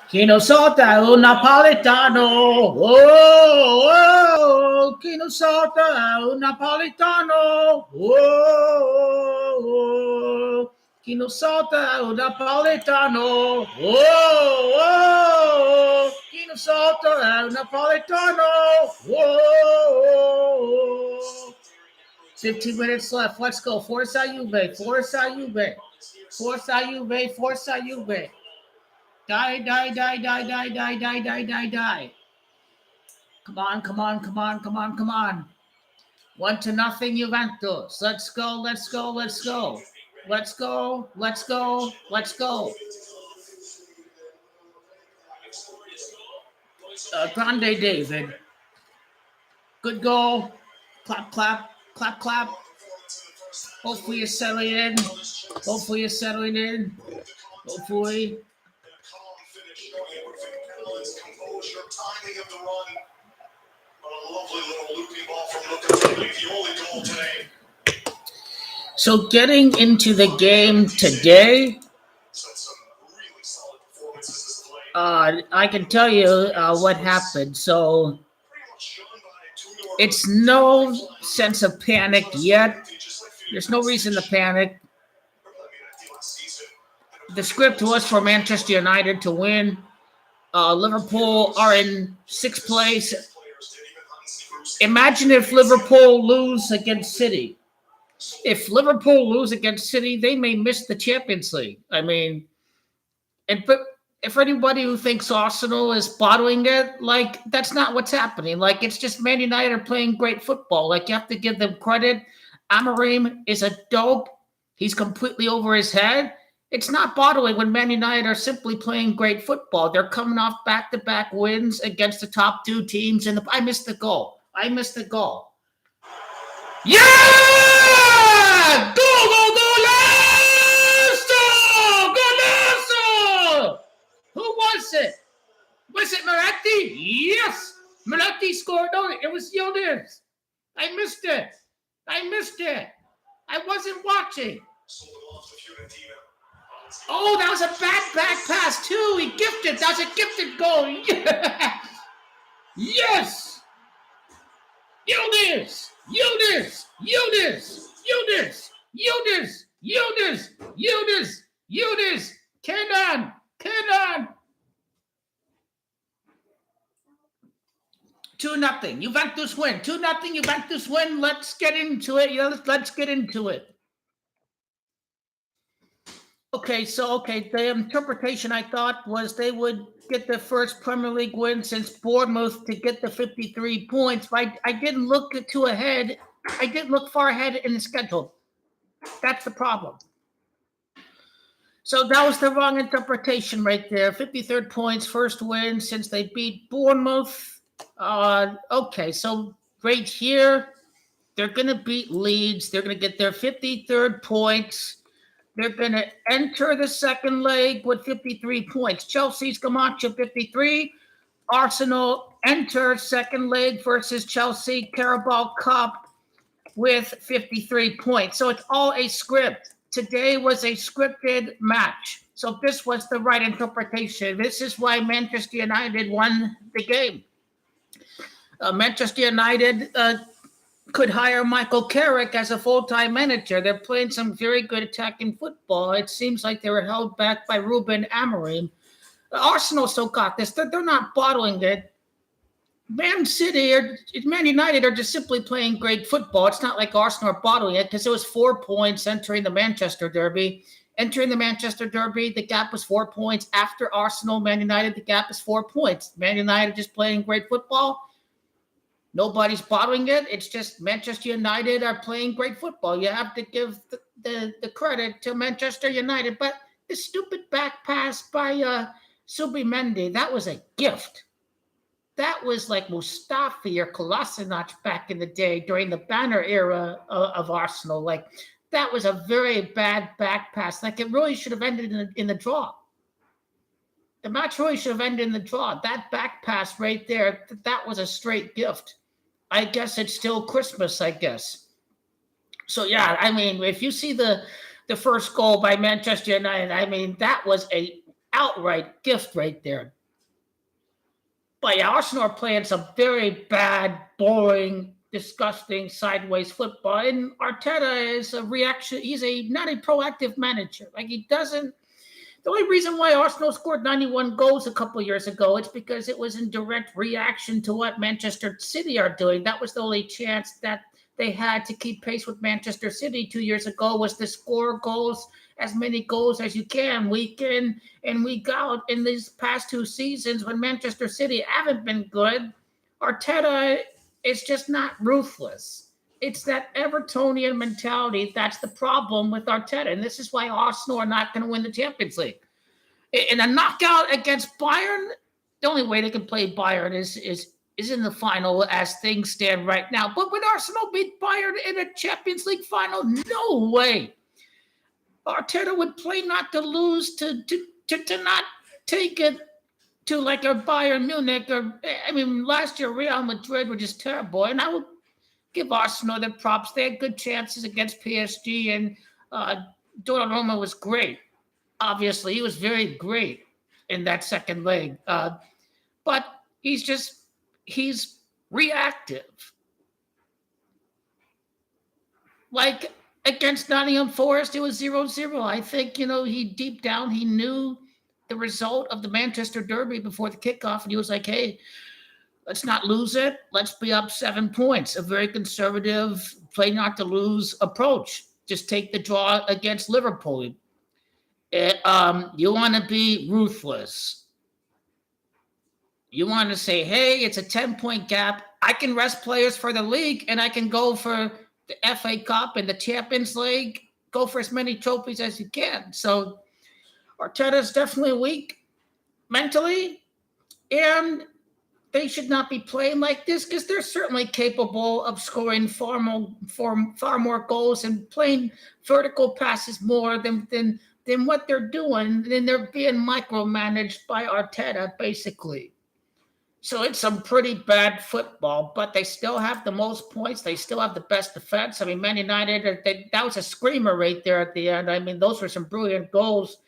Kino Sota, un Napolitano. Oh, Kino Sota, un Napolitano. Oh, Kino Sota, un Napolitano. Oh, Kino Sota, un Napolitano. Oh, 15 minutes left. Let's go. Forza Juve. Forza Juve. Forza Juve. Forza Juve. Die, die, die, die, die, die, die, die, die, die. Come on, come on, come on, come on, come on. 1-0 Juventus. Let's go, let's go, let's go. Let's go, let's go, let's go. Grande David. Good goal. Clap, clap, clap, clap. Hopefully you're settling in. Hopefully you're settling in. Hopefully. Timing of the run, but a lovely little looping ball from Locatelli, the only goal today. So getting into the game today, I can tell you what happened. So it's no sense of panic yet. There's no reason to panic. The script was for Manchester United to win. Liverpool are in 6th place. Imagine if Liverpool lose against City. If Liverpool lose against City, they may miss the Champions League. I mean, but if anybody who thinks Arsenal is bottling it, like, that's not what's happening. Like, it's just Man United are playing great football. Like, you have to give them credit. Amorim is a dope. He's completely over his head. It's not bottling when Man United are simply playing great football. They're coming off back-to-back wins against the top 2 teams. And I missed the goal. I missed the goal. Yeah! Golazo! Golazo! Who was it? Was it Moratti? Yes! Moratti scored. No, it was Yildiz. I missed it. I missed it. I wasn't watching. Oh, that was a bad back pass, too. He gifted. That was a gifted goal. Yes. Yildiz. Yildiz. Yildiz. Yildiz. Yildiz. Yildiz. Yildiz. Yildiz. Kenan. Kenan. 2-0. Juventus win. 2-0. Juventus win. Let's get into it. Let's get into it. Okay, the interpretation I thought was they would get their first Premier League win since Bournemouth to get the 53 points. But I didn't look too ahead. I didn't look far ahead in the schedule. That's the problem. So that was the wrong interpretation right there. 53rd points, first win since they beat Bournemouth. Okay, so right here, they're going to beat Leeds. They're going to get their 53rd points. They're going to enter the second leg with 53 points. Chelsea's Camacho, 53. Arsenal enter second leg versus Chelsea Carabao Cup with 53 points. So it's all a script. Today was a scripted match. So this was the right interpretation. This is why Manchester United won the game. Manchester United could hire Michael Carrick as a full-time manager. They're playing some very good attacking football. It seems like they were held back by Ruben Amorim. Arsenal still got this. They're not bottling it. Man United are just simply playing great football. It's not like Arsenal are bottling it because it was 4 points entering the Manchester Derby. Entering the Manchester Derby, the gap was 4 points. After Arsenal, Man United, the gap is 4 points. Man United just playing great football. Nobody's bottling it. It's just Manchester United are playing great football. You have to give the credit to Manchester United. But the stupid back pass by Subimendi, that was a gift. That was like Mustafi or Kolasinac back in the day during the banner era of Arsenal. Like, that was a very bad back pass. Like, it really should have ended in the draw. The match really should have ended in the draw. That back pass right there, that was a straight gift. I guess it's still Christmas, I guess. So, yeah, I mean, if you see the the first goal by Manchester United. I mean, that was a outright gift right there. But yeah, Arsenal are playing some very bad, boring, disgusting, sideways football. And Arteta is a reaction. He's not a proactive manager. Like he doesn't. The only reason why Arsenal scored 91 goals a couple of years ago, it's because it was in direct reaction to what Manchester City are doing. That was the only chance that they had to keep pace with Manchester City 2 years ago, was to score goals, as many goals as you can, week in and week out. In these past 2 seasons, when Manchester City haven't been good, Arteta is just not ruthless. It's that Evertonian mentality that's the problem with Arteta. And this is why Arsenal are not going to win the Champions League. In a knockout against Bayern, the only way they can play Bayern is in the final as things stand right now. But would Arsenal beat Bayern in a Champions League final? No way. Arteta would play not to lose, to not take it to like a Bayern Munich. Or I mean, last year Real Madrid were just terrible. And I would give Arsenal their props. They had good chances against PSG, and Donnarumma was great. Obviously, he was very great in that second leg. But he's reactive. Like against Nottingham Forest, it was 0-0. I think, he deep down, he knew the result of the Manchester Derby before the kickoff, and he was like, hey, let's not lose it. Let's be up 7 points. A very conservative, play not to lose approach. Just take the draw against Liverpool. You want to be ruthless. You want to say, hey, it's a 10-point gap. I can rest players for the league, and I can go for the FA Cup and the Champions League. Go for as many trophies as you can. So Arteta's definitely weak mentally, and they should not be playing like this, because they're certainly capable of scoring far more goals and playing vertical passes more than what they're doing. Then they're being micromanaged by Arteta, basically. So it's some pretty bad football, but they still have the most points. They still have the best defense. I mean, Man United, that was a screamer right there at the end. I mean, those were some brilliant goals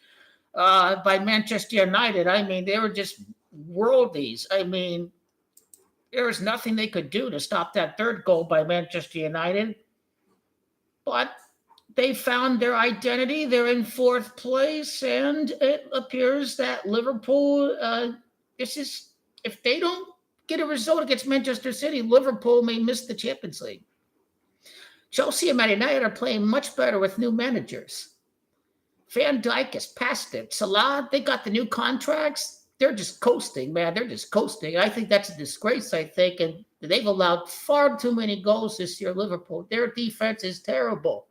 by Manchester United. I mean, they were just worldies. I mean, there was nothing they could do to stop that third goal by Manchester United. But they found their identity. They're in fourth place, and it appears that Liverpool, if they don't get a result against Manchester City, Liverpool may miss the Champions League. Chelsea and Man United are playing much better with new managers. Van Dijk is past it. Salah, they got the new contracts. They're just coasting, man. They're just coasting. I think that's a disgrace, I think. And they've allowed far too many goals this year, Liverpool. Their defense is terrible.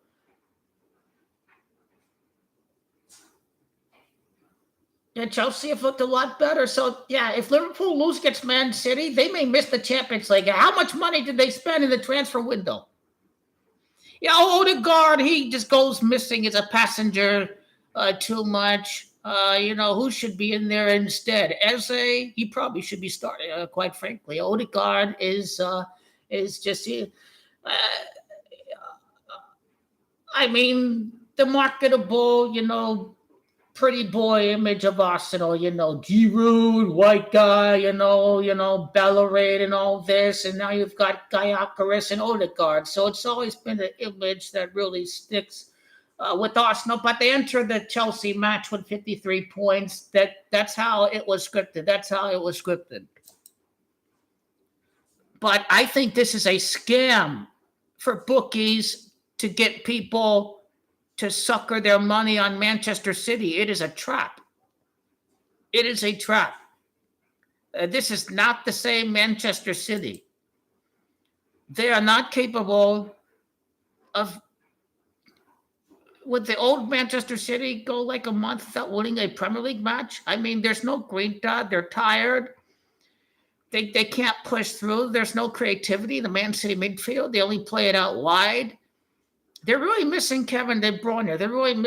And Chelsea have looked a lot better. So, yeah, if Liverpool lose against Man City, they may miss the Champions League. How much money did they spend in the transfer window? Odegaard, he just goes missing as a passenger too much. Who should be in there instead? Eze, he probably should be starting, quite frankly. Odegaard is just... I mean, the marketable, pretty boy image of Arsenal, Giroud, white guy, Bellerin and all this. And now you've got Gyökeres and Odegaard. So it's always been an image that really sticks with Arsenal. But they entered the Chelsea match with 53 points. That's how it was scripted. But I think this is a scam for bookies to get people to sucker their money on Manchester City. It is a trap. It is a trap. This is not the same Manchester City. They are not capable of... Would the old Manchester City go like a month without winning a Premier League match? I mean, there's no grinta. They're tired. They can't push through. There's no creativity. The Man City midfield, they only play it out wide. They're really missing Kevin De Bruyne. De Bruyne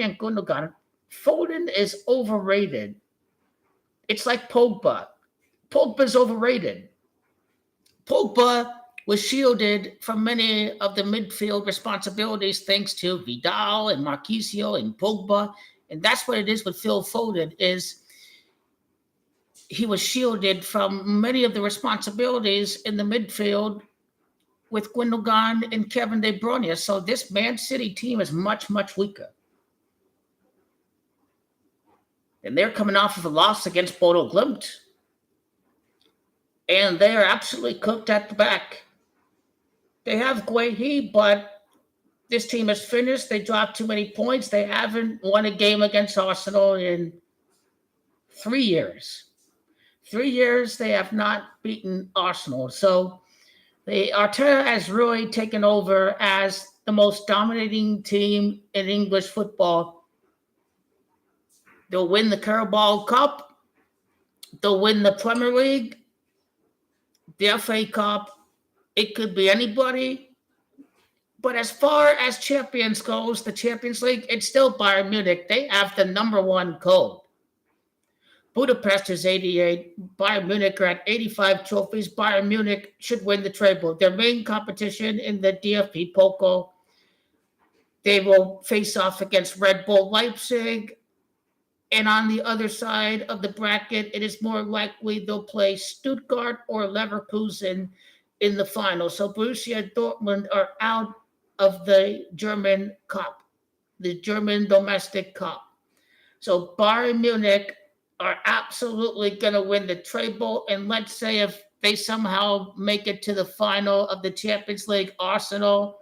and Gundogan. Foden is overrated. It's like Pogba. Pogba's overrated. Pogba was shielded from many of the midfield responsibilities thanks to Vidal and Marquisio and Pogba. And that's what it is with Phil Foden, is he was shielded from many of the responsibilities in the midfield with Gundogan and Kevin De Bruyne. So this Man City team is much, much weaker. And they're coming off of a loss against Bodo Glimt. And they are absolutely cooked at the back. They have Guehi, but this team is finished. They dropped too many points. They haven't won a game against Arsenal in 3 years. 3 years they have not beaten Arsenal. So Arteta has really taken over as the most dominating team in English football. They'll win the Carabao Cup. They'll win the Premier League, the FA Cup. It could be anybody. But as far as champions goes, the Champions League, it's still Bayern Munich. They have the number one code. Budapest is 88. Bayern Munich are at 85 trophies. Bayern Munich should win the treble. Their main competition in the DFB Pokal, they will face off against Red Bull Leipzig. And on the other side of the bracket, it is more likely they'll play Stuttgart or Leverkusen in the final. So Borussia Dortmund are out of the German Cup, the German domestic cup. So Bayern Munich are absolutely going to win the treble. And let's say if they somehow make it to the final of the Champions League, Arsenal,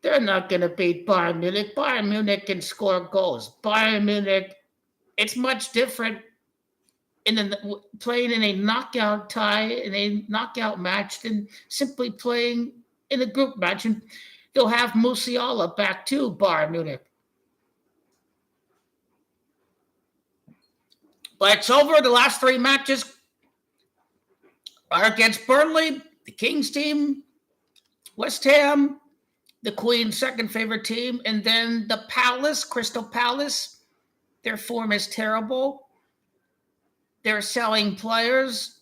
they're not going to beat Bayern Munich. Bayern Munich can score goals. Bayern Munich, it's much different playing in a knockout tie, in a knockout match, than simply playing in a group match. And they'll have Musiala back too, Bayern Munich. But it's over. The last 3 matches are against Burnley, the Kings team, West Ham, the Queen's second favorite team, and then the Palace, Crystal Palace. Their form is terrible. They're selling players.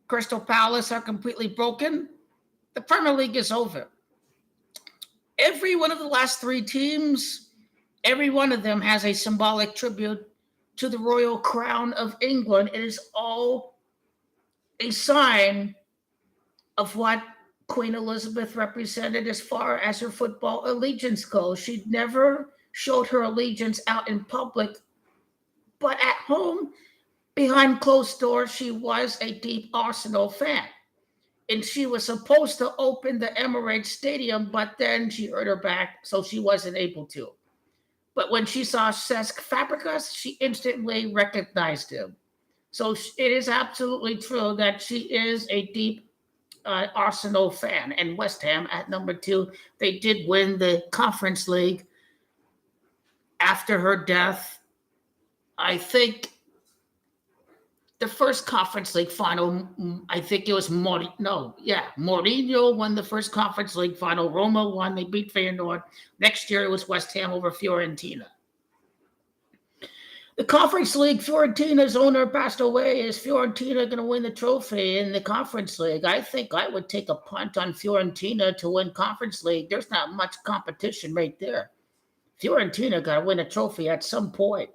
Crystal Palace are completely broken. The Premier League is over. Every one of the last 3 teams, every one of them has a symbolic tribute to the royal crown of England. It is all a sign of what Queen Elizabeth represented as far as her football allegiance goes. She never showed her allegiance out in public, but at home, behind closed doors, she was a deep Arsenal fan. And she was supposed to open the Emirates Stadium, but then she hurt her back, so she wasn't able to. But when she saw Cesc Fabregas, she instantly recognized him. So it is absolutely true that she is a deep Arsenal fan. And West Ham at number 2, they did win the Conference League after her death. I think the first Conference League final, I think it was Mourinho won the first Conference League final. Roma won. They beat Feyenoord. Next year, it was West Ham over Fiorentina. The Conference League, Fiorentina's owner passed away. Is Fiorentina going to win the trophy in the Conference League? I think I would take a punt on Fiorentina to win Conference League. There's not much competition right there. Fiorentina got to win a trophy at some point.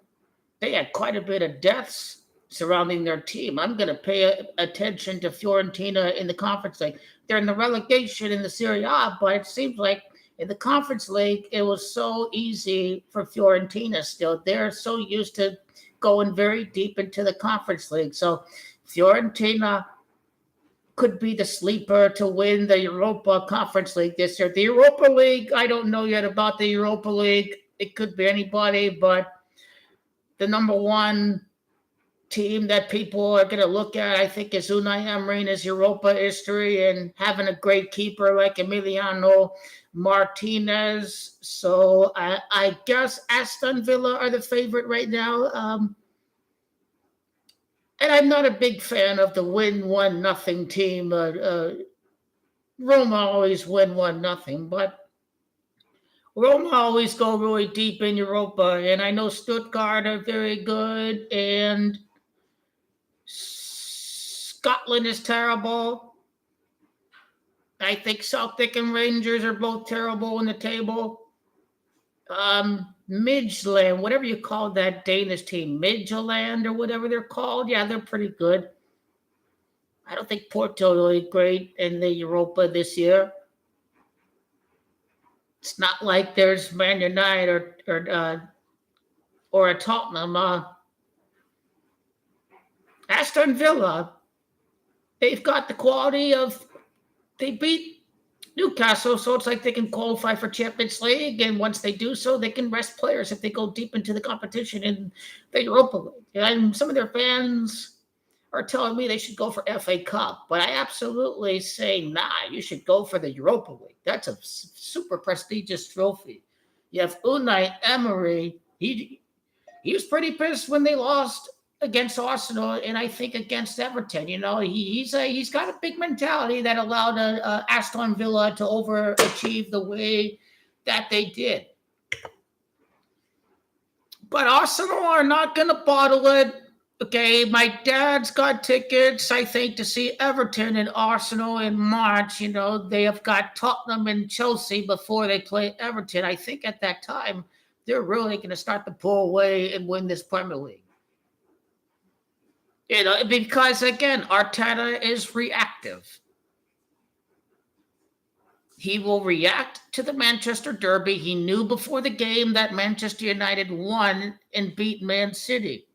They had quite a bit of deaths surrounding their team. I'm going to pay attention to Fiorentina in the Conference League. They're in the relegation in the Serie A, but it seems like in the Conference League, it was so easy for Fiorentina still. They're so used to going very deep into the Conference League. So Fiorentina could be the sleeper to win the Europa Conference League this year. The Europa League, I don't know yet about the Europa League. It could be anybody, but the number one team that people are going to look at, I think, is Unai Emery and his Europa history and having a great keeper like Emiliano Martinez. So I guess Aston Villa are the favorite right now. And I'm not a big fan of the win 1-0 team. Roma always win 1-0, but Roma always go really deep in Europa. And I know Stuttgart are very good, and Scotland is terrible. I think Celtic and Rangers are both terrible in the table. Midtjylland, whatever you call that Danish team, Midtjylland or whatever they're called. Yeah, they're pretty good. I don't think Porto really great in the Europa this year. It's not like there's Man United or a Tottenham. Aston Villa, they've got the quality of they beat Newcastle, so it's like they can qualify for Champions League, and once they do so, they can rest players if they go deep into the competition in the Europa League. And some of their fans are telling me they should go for FA Cup, but I absolutely say, nah, you should go for the Europa League. That's a super prestigious trophy. You have Unai Emery. He was pretty pissed when they lost against Arsenal, and I think against Everton. He's got a big mentality that allowed Aston Villa to overachieve the way that they did. But Arsenal are not going to bottle it. Okay, my dad's got tickets, I think, to see Everton and Arsenal in March. They have got Tottenham and Chelsea before they play Everton. I think at that time, they're really going to start to pull away and win this Premier League. Because, again, Arteta is reactive. He will react to the Manchester Derby. He knew before the game that Manchester United won and beat Man City.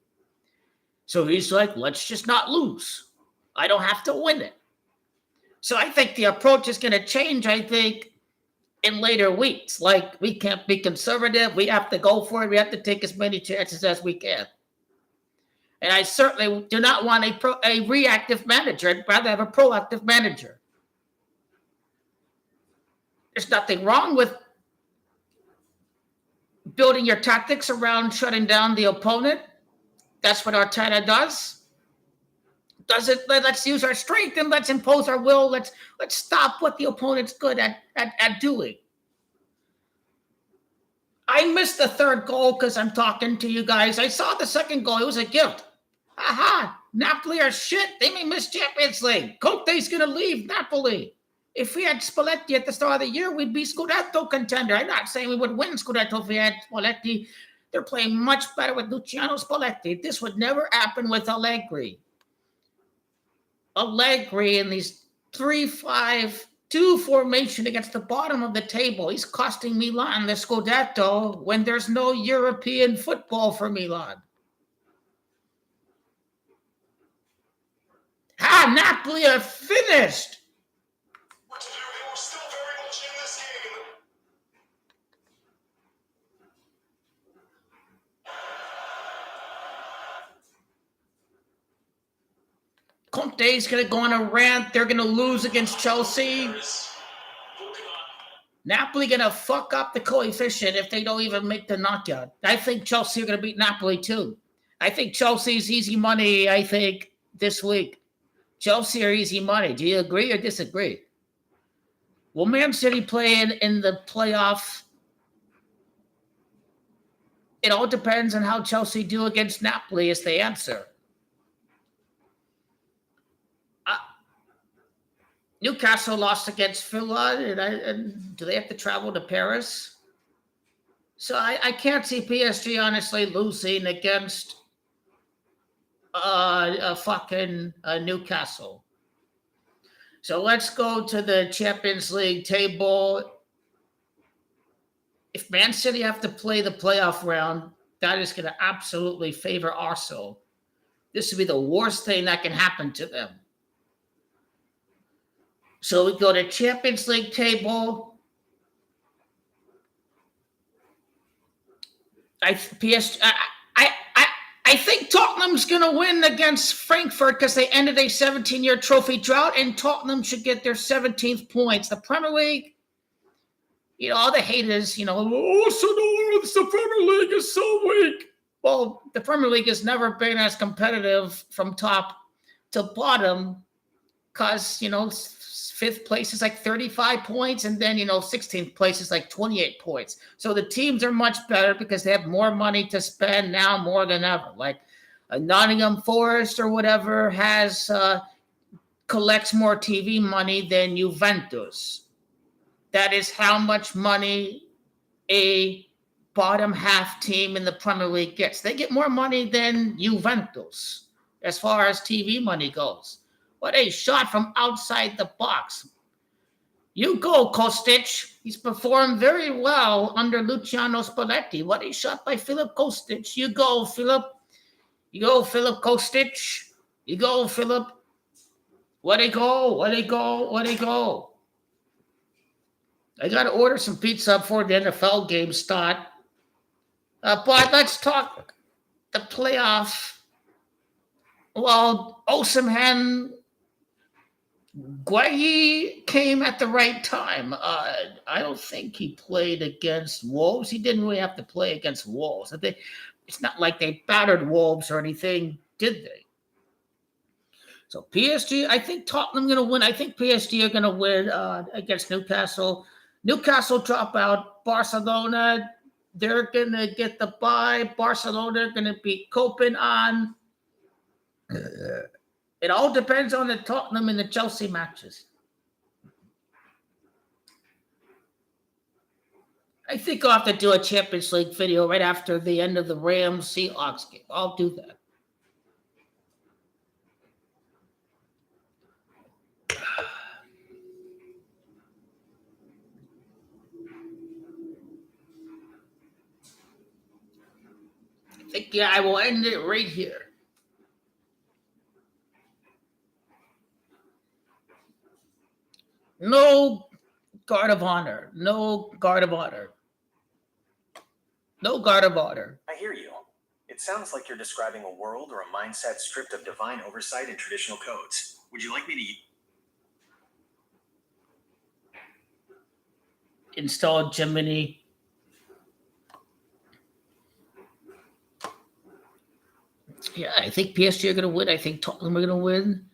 So he's like, let's just not lose. I don't have to win it. So I think the approach is going to change, I think, in later weeks. Like, we can't be conservative. We have to go for it. We have to take as many chances as we can. And I certainly do not want a reactive manager. I'd rather have a proactive manager. There's nothing wrong with building your tactics around shutting down the opponent. That's what Arteta does. Let's use our strength and let's impose our will. Let's stop what the opponent's good at doing. I missed the third goal because I'm talking to you guys. I saw the second goal. It was a gift. Aha! Napoli are shit. They may miss Champions League. Conte's going to leave Napoli. If we had Spalletti at the start of the year, we'd be Scudetto contender. I'm not saying we would win Scudetto if we had Spalletti. They're playing much better with Luciano Spalletti. This would never happen with Allegri. Allegri in these 3-5-2 formation against the bottom of the table. He's costing Milan the Scudetto when there's no European football for Milan. Napoli are finished. What to do? They were still very much in this game. Conte's going to go on a rant. They're going to lose against Chelsea. Napoli going to fuck up the coefficient if they don't even make the knockout. I think Chelsea are going to beat Napoli too. I think Chelsea's easy money, this week. Chelsea are easy money. Do you agree or disagree? Will Man City play in the playoff? It all depends on how Chelsea do against Napoli is the answer. Newcastle lost against Villa, and do they have to travel to Paris? So I can't see PSG honestly losing against Newcastle. So let's go to the Champions League table. If Man City have to play the playoff round, that is going to absolutely favor Arsenal. This would be the worst thing that can happen to them. So we go to Champions League table. I think Tottenham's going to win against Frankfurt because they ended a 17-year trophy drought, and Tottenham should get their 17th points. The Premier League, all the haters, the Premier League is so weak. Well, the Premier League has never been as competitive from top to bottom because, fifth place is like 35 points, and then, 16th place is like 28 points. So the teams are much better because they have more money to spend now more than ever. Like Nottingham Forest or whatever has collects more TV money than Juventus. That is how much money a bottom half team in the Premier League gets. They get more money than Juventus as far as TV money goes. What a shot from outside the box. You go, Kostic. He's performed very well under Luciano Spalletti. What a shot by Filip Kostic. You go, Filip. You go, Filip Kostic. You go, Filip. What a go. What a go. What a go. I got to order some pizza before the NFL games start. But let's talk the playoff. Well, Osimhen, Guehi came at the right time. I don't think he played against Wolves. He didn't really have to play against Wolves. It's not like they battered Wolves or anything, did they? So PSG, I think Tottenham going to win. I think PSG are going to win against Newcastle. Newcastle drop out. Barcelona, they're going to get the bye. Barcelona going to beat Copenhagen. It all depends on the Tottenham and the Chelsea matches. I think I'll have to do a Champions League video right after the end of the Rams-Seahawks game. I'll do that. I think, I will end it right here. No guard of honor. No guard of honor. No guard of honor. I hear you. It sounds like you're describing a world or a mindset stripped of divine oversight and traditional codes. Would you like me to install Gemini? Yeah, I think PSG are going to win. I think Tottenham are going to win.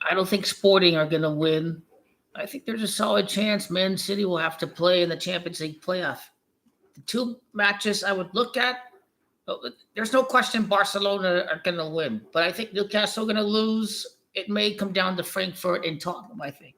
I don't think Sporting are going to win. I think there's a solid chance Man City will have to play in the Champions League playoff. The two matches I would look at, there's no question Barcelona are going to win, but I think Newcastle are going to lose. It may come down to Frankfurt and Tottenham, I think.